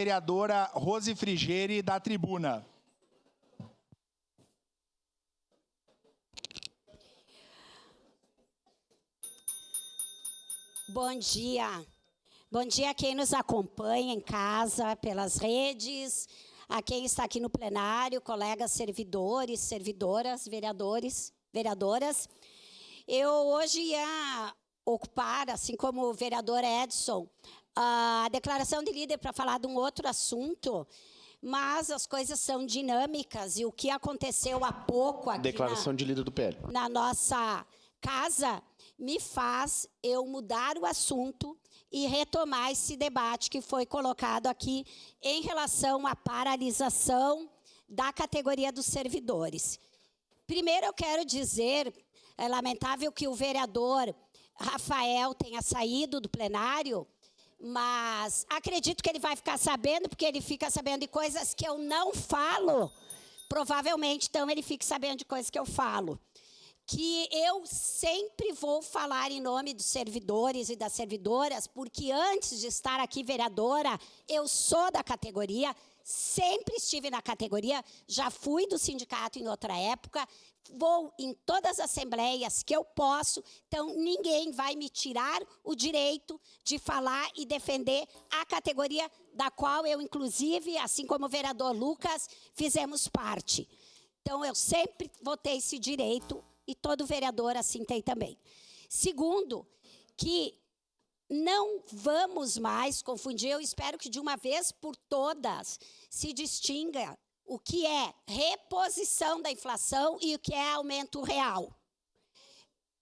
Vereadora Rose Frigeri, da tribuna. Bom dia. Bom dia a quem nos acompanha em casa, pelas redes, a quem está aqui no plenário, colegas servidores, servidoras, vereadores, vereadoras. Eu hoje ia ocupar, assim como o vereador Edson, a declaração de líder para falar de um outro assunto, mas as coisas são dinâmicas e o que aconteceu há pouco aqui declaração de líder do PL. Na nossa casa me faz eu mudar o assunto e retomar esse debate que foi colocado aqui em relação à paralisação da categoria dos servidores. Primeiro eu quero dizer, é lamentável que o vereador Rafael tenha saído do plenário, mas acredito que ele vai ficar sabendo, porque ele fica sabendo de coisas que eu não falo. Provavelmente, então, ele fica sabendo de coisas que eu falo. Que eu sempre vou falar em nome dos servidores e das servidoras, porque antes de estar aqui vereadora, eu sou da categoria, sempre estive na categoria, já fui do sindicato em outra época, vou em todas as assembleias que eu posso, então ninguém vai me tirar o direito de falar e defender a categoria da qual eu, inclusive, assim como o vereador Lucas, fizemos parte. Então, eu sempre vou ter esse direito e todo vereador assim tem também. Segundo, que não vamos mais confundir, eu espero que de uma vez por todas se distinga o que é reposição da inflação e o que é aumento real.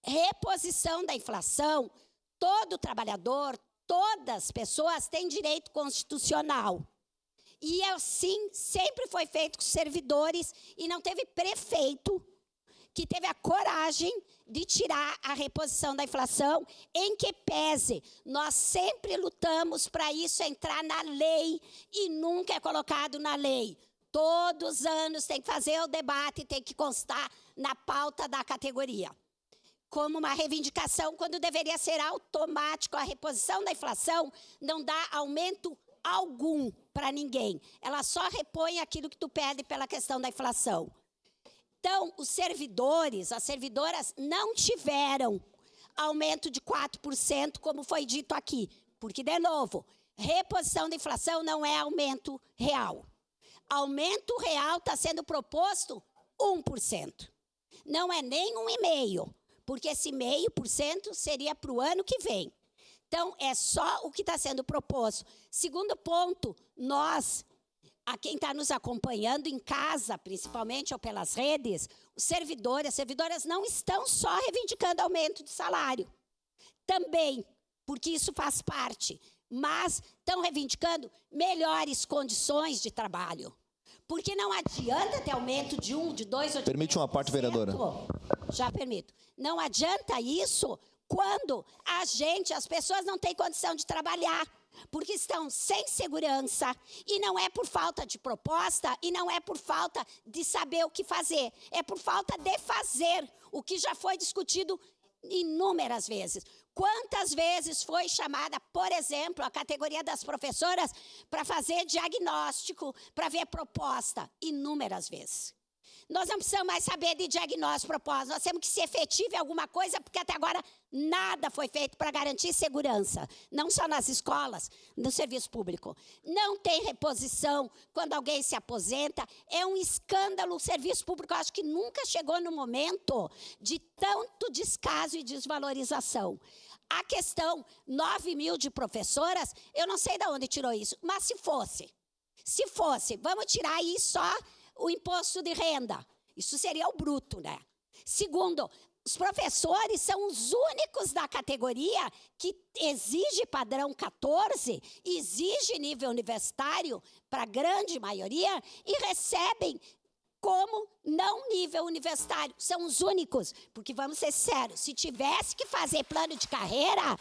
Reposição da inflação, todo trabalhador, todas as pessoas têm direito constitucional. E assim sempre foi feito com servidores e não teve prefeito que teve a coragem de tirar a reposição da inflação, em que pese. Nós sempre lutamos para isso entrar na lei e nunca é colocado na lei. Todos os anos tem que fazer o debate e tem que constar na pauta da categoria. Como uma reivindicação, quando deveria ser automático a reposição da inflação, não dá aumento algum para ninguém. Ela só repõe aquilo que tu pede pela questão da inflação. Então, os servidores, as servidoras não tiveram aumento de 4%, como foi dito aqui. Porque, de novo, reposição da inflação não é aumento real. Aumento real está sendo proposto 1%. Não é nem 1,5%, porque esse 0,5% seria para o ano que vem. Então, é só o que está sendo proposto. Segundo ponto, nós, a quem está nos acompanhando em casa, principalmente, ou pelas redes, os servidores, as servidoras não estão só reivindicando aumento de salário. Também, porque isso faz parte, mas estão reivindicando melhores condições de trabalho. Porque não adianta ter aumento de 1, de 2 ou de 3%. Permite uma parte, vereadora. Já permito. Não adianta isso quando as pessoas não têm condição de trabalhar, porque estão sem segurança, e não é por falta de proposta, e não é por falta de saber o que fazer, é por falta de fazer o que já foi discutido inúmeras vezes. Quantas vezes foi chamada, por exemplo, a categoria das professoras para fazer diagnóstico, para ver proposta? Inúmeras vezes. Nós não precisamos mais saber de diagnóstico, propósito. Nós temos que se efetive alguma coisa, porque até agora nada foi feito para garantir segurança. Não só nas escolas, no serviço público. Não tem reposição quando alguém se aposenta. É um escândalo. O serviço público, eu acho que nunca chegou no momento de tanto descaso e desvalorização. A questão 9 mil de professoras, eu não sei de onde tirou isso, mas se fosse, vamos tirar aí só o imposto de renda. Isso seria o bruto, né? Segundo, os professores são os únicos da categoria que exige padrão 14, exige nível universitário para a grande maioria e recebem como não nível universitário. São os únicos, porque vamos ser sérios, se tivesse que fazer plano de carreira,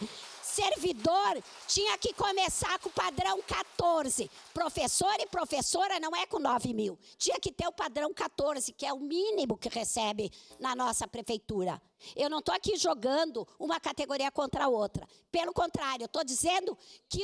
Servidor tinha que começar com o padrão 14. Professor e professora não é com 9 mil. Tinha que ter o padrão 14, que é o mínimo que recebe na nossa prefeitura. Eu não estou aqui jogando uma categoria contra a outra. Pelo contrário, eu estou dizendo que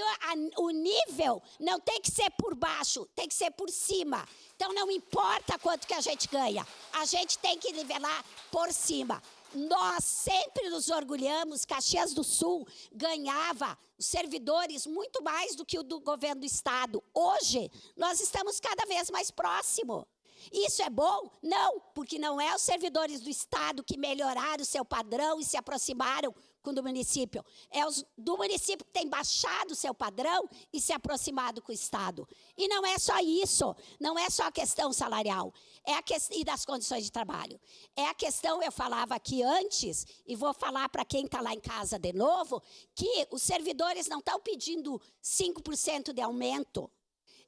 o nível não tem que ser por baixo, tem que ser por cima. Então, não importa quanto que a gente ganha, a gente tem que nivelar por cima. Nós sempre nos orgulhamos, Caxias do Sul ganhava os servidores muito mais do que o do governo do estado. Hoje, nós estamos cada vez mais próximos. Isso é bom? Não, porque não é os servidores do estado que melhoraram o seu padrão e se aproximaram com o do município. É os do município que tem baixado o seu padrão e se aproximado com o estado. E não é só isso, não é só a questão salarial, é a questão e das condições de trabalho. É a questão, eu falava aqui antes, e vou falar para quem está lá em casa de novo, que os servidores não estão pedindo 5% de aumento.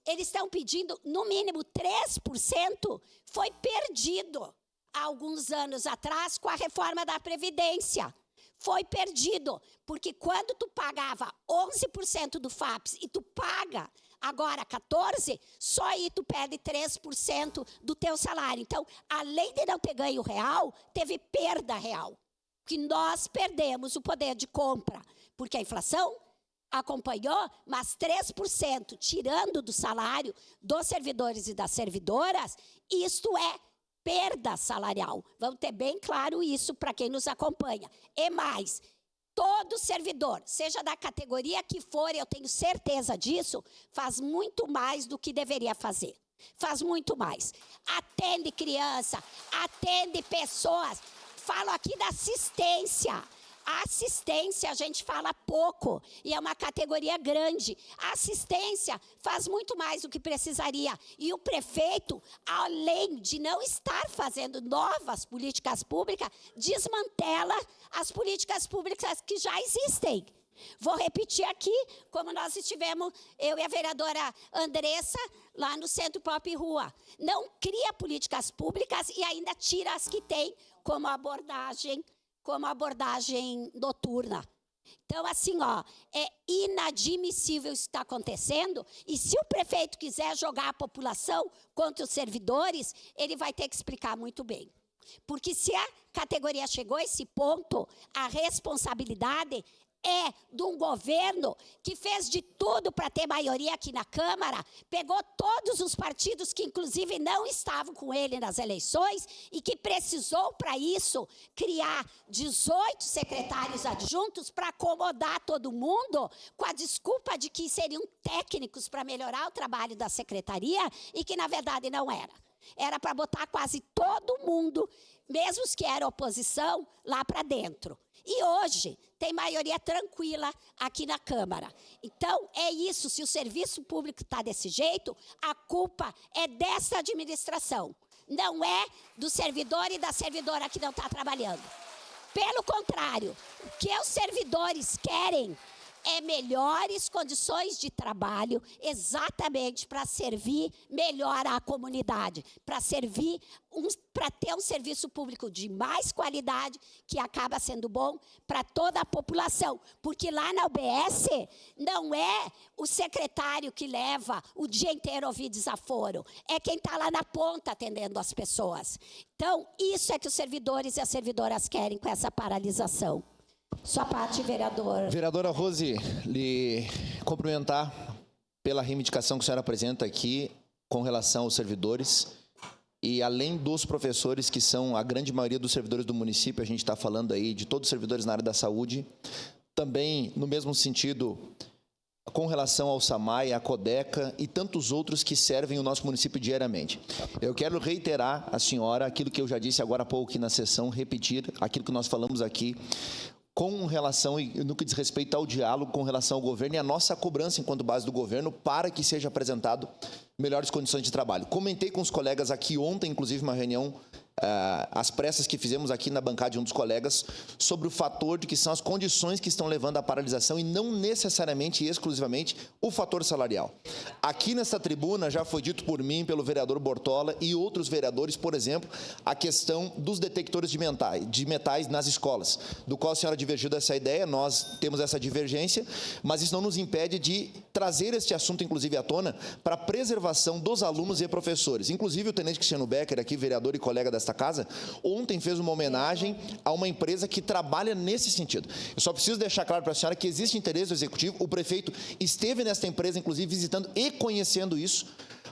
Eles estão pedindo, no mínimo, 3%, foi perdido há alguns anos atrás com a reforma da Previdência. Foi perdido, porque quando tu pagava 11% do FAPES e tu paga agora 14%, só aí tu perde 3% do teu salário. Então, além de não ter ganho real, teve perda real. Que nós perdemos o poder de compra, porque a inflação acompanhou, mas 3%, tirando do salário dos servidores e das servidoras, isto é perda salarial. Vamos ter bem claro isso para quem nos acompanha. E mais, todo servidor, seja da categoria que for, eu tenho certeza disso, faz muito mais do que deveria fazer. Faz muito mais. Atende criança, atende pessoas. Falo aqui da assistência. A assistência a gente fala pouco e é uma categoria grande. A assistência faz muito mais do que precisaria. E o prefeito, além de não estar fazendo novas políticas públicas, desmantela as políticas públicas que já existem. Vou repetir aqui, como nós estivemos, eu e a vereadora Andressa, lá no Centro Pop Rua. Não cria políticas públicas e ainda tira as que tem como abordagem noturna. Então, assim, é inadmissível isso que está acontecendo, e se o prefeito quiser jogar a população contra os servidores, ele vai ter que explicar muito bem. Porque se a categoria chegou a esse ponto, a responsabilidade é de um governo que fez de tudo para ter maioria aqui na Câmara, pegou todos os partidos que, inclusive, não estavam com ele nas eleições e que precisou, para isso, criar 18 secretários adjuntos para acomodar todo mundo, com a desculpa de que seriam técnicos para melhorar o trabalho da secretaria e que, na verdade, não era. Era para botar quase todo mundo, mesmo os que eram oposição, lá para dentro. E hoje tem maioria tranquila aqui na Câmara. Então, é isso. Se o serviço público está desse jeito, a culpa é dessa administração. Não é do servidor e da servidora que não está trabalhando. Pelo contrário, o que os servidores querem é melhores condições de trabalho, exatamente para servir melhor à comunidade, para ter um serviço público de mais qualidade, que acaba sendo bom para toda a população. Porque lá na UBS, não é o secretário que leva o dia inteiro a ouvir desaforo, é quem está lá na ponta atendendo as pessoas. Então, isso é que os servidores e as servidoras querem com essa paralisação. Sua parte, vereador. Vereadora Rose, lhe cumprimentar pela reivindicação que a senhora apresenta aqui com relação aos servidores. E além dos professores, que são a grande maioria dos servidores do município, a gente está falando aí de todos os servidores na área da saúde, também no mesmo sentido com relação ao SAMAI, à CODECA e tantos outros que servem o nosso município diariamente. Eu quero reiterar à senhora aquilo que eu já disse agora há pouco aqui na sessão, repetir aquilo que nós falamos aqui, com relação, e no que diz respeito ao diálogo com relação ao governo e a nossa cobrança enquanto base do governo para que seja apresentado melhores condições de trabalho. Comentei com os colegas aqui ontem, inclusive, uma reunião, as pressas que fizemos aqui na bancada de um dos colegas, sobre o fator de que são as condições que estão levando à paralisação e não necessariamente e exclusivamente o fator salarial. Aqui nessa tribuna já foi dito por mim, pelo vereador Bortola e outros vereadores, por exemplo, a questão dos detectores de metais nas escolas, do qual a senhora divergiu dessa ideia, nós temos essa divergência, mas isso não nos impede de trazer este assunto, inclusive, à tona, para a preservação dos alunos e professores. Inclusive, o tenente Cristiano Becker, aqui, vereador e colega desta casa, ontem fez uma homenagem a uma empresa que trabalha nesse sentido. Eu só preciso deixar claro para a senhora que existe interesse do executivo, o prefeito esteve nesta empresa, inclusive, visitando e conhecendo isso,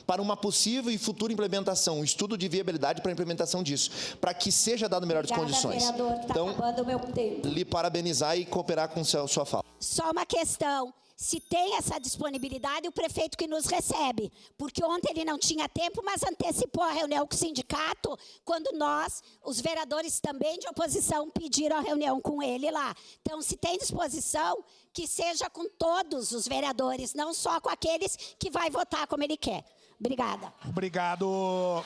para uma possível e futura implementação, um estudo de viabilidade para a implementação disso, para que seja dado melhores condições. Vereador, então, acabando o meu tempo. lhe parabenizar e cooperar com sua fala. Só uma questão. Se tem essa disponibilidade, o prefeito que nos recebe. Porque ontem ele não tinha tempo, mas antecipou a reunião com o sindicato, quando nós, os vereadores também de oposição, pediram a reunião com ele lá. Então, se tem disposição, que seja com todos os vereadores, não só com aqueles que vai votar como ele quer. Obrigada. Obrigado.